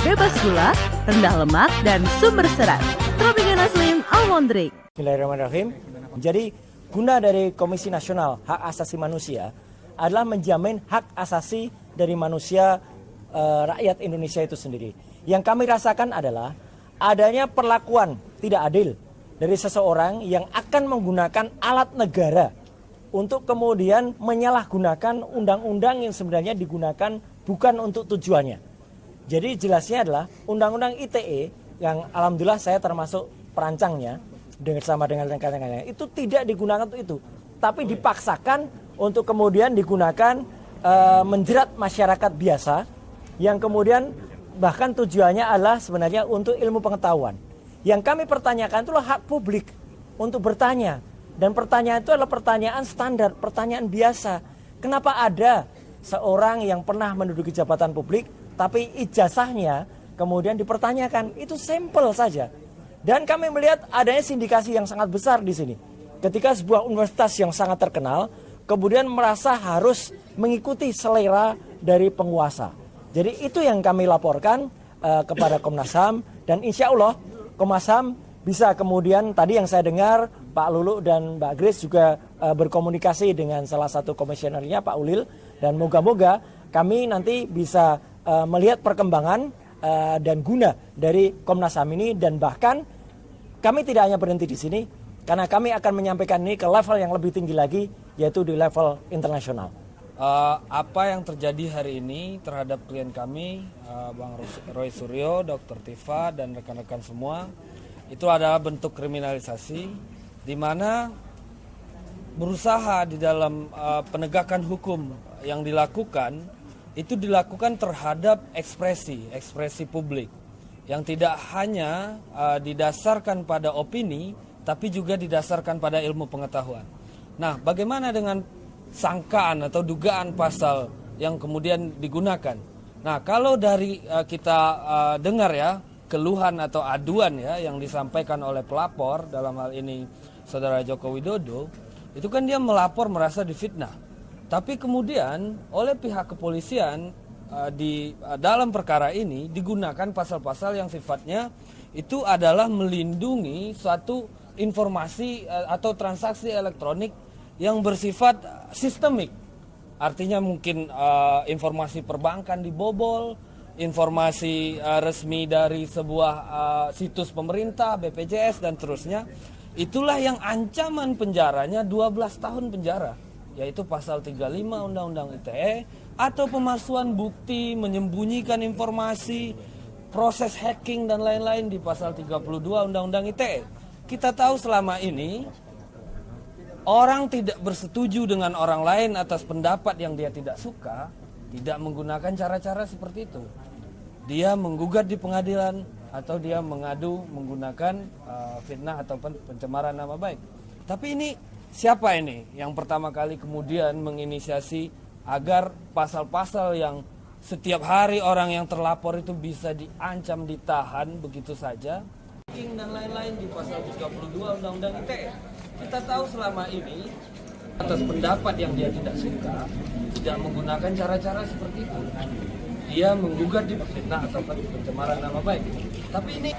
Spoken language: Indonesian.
bebas gula, rendah lemak, dan sumber serat. Tropicana Slim Almond Drink. Bismillahirrahmanirrahim. Jadi guna dari Komisi Nasional Hak Asasi Manusia adalah menjamin hak asasi dari manusia rakyat Indonesia itu sendiri. Yang kami rasakan adalah adanya perlakuan tidak adil dari seseorang yang akan menggunakan alat negara untuk kemudian menyalahgunakan undang-undang yang sebenarnya digunakan bukan untuk tujuannya. Jadi jelasnya adalah Undang-Undang ITE yang alhamdulillah saya termasuk perancangnya bersama dengan rekan-rekannya itu tidak digunakan untuk itu, tapi dipaksakan untuk kemudian digunakan menjerat masyarakat biasa yang kemudian bahkan tujuannya adalah sebenarnya untuk ilmu pengetahuan. Yang kami pertanyakan itulah hak publik untuk bertanya. Dan pertanyaan itu adalah pertanyaan standar, pertanyaan biasa. Kenapa ada seorang yang pernah menduduki jabatan publik tapi ijazahnya kemudian dipertanyakan? Itu sampel saja. Dan kami melihat adanya sindikasi yang sangat besar di sini. Ketika sebuah universitas yang sangat terkenal kemudian merasa harus mengikuti selera dari penguasa. Jadi itu yang kami laporkan kepada Komnas HAM, dan insya Allah Komnas HAM bisa kemudian, tadi yang saya dengar Pak Lulu dan Mbak Grace juga berkomunikasi dengan salah satu komisionernya Pak Ulil, dan moga-moga kami nanti bisa melihat perkembangan dan guna dari Komnas HAM ini, dan bahkan kami tidak hanya berhenti di sini karena kami akan menyampaikan ini ke level yang lebih tinggi lagi, yaitu di level internasional. Apa yang terjadi hari ini terhadap klien kami, Bang Roy Suryo, Dr. Tifa, dan rekan-rekan semua, itu adalah bentuk kriminalisasi di mana berusaha di dalam penegakan hukum yang dilakukan, itu dilakukan terhadap ekspresi publik yang tidak hanya didasarkan pada opini, tapi juga didasarkan pada ilmu pengetahuan. Nah, bagaimana dengan sangkaan atau dugaan pasal yang kemudian digunakan? Nah, kalau dari kita dengar ya, keluhan atau aduan ya yang disampaikan oleh pelapor, dalam hal ini Saudara Joko Widodo, itu kan dia melapor merasa difitnah. Tapi kemudian oleh pihak kepolisian di dalam perkara ini digunakan pasal-pasal yang sifatnya itu adalah melindungi suatu informasi atau transaksi elektronik yang bersifat sistemik. Artinya mungkin informasi perbankan dibobol, informasi resmi dari sebuah situs pemerintah, BPJS dan seterusnya. Itulah yang ancaman penjaranya 12 tahun penjara, yaitu pasal 35 Undang-Undang ITE, atau pemalsuan bukti, menyembunyikan informasi, proses hacking dan lain-lain di pasal 32 Undang-Undang ITE. Kita tahu selama ini orang tidak bersetuju dengan orang lain atas pendapat yang dia tidak suka, tidak menggunakan cara-cara seperti itu. Dia menggugat di pengadilan atau dia mengadu menggunakan fitnah atau pencemaran nama baik. Tapi ini siapa ini yang pertama kali kemudian menginisiasi agar pasal-pasal yang setiap hari orang yang terlapor itu bisa diancam, ditahan begitu saja, dan lain-lain di pasal 32 Undang-Undang ITE. Kita tahu selama ini atas pendapat yang dia tidak suka, tidak menggunakan cara-cara seperti itu. Dia menggugat di fitnah atau pencemaran nama baik. Tapi ini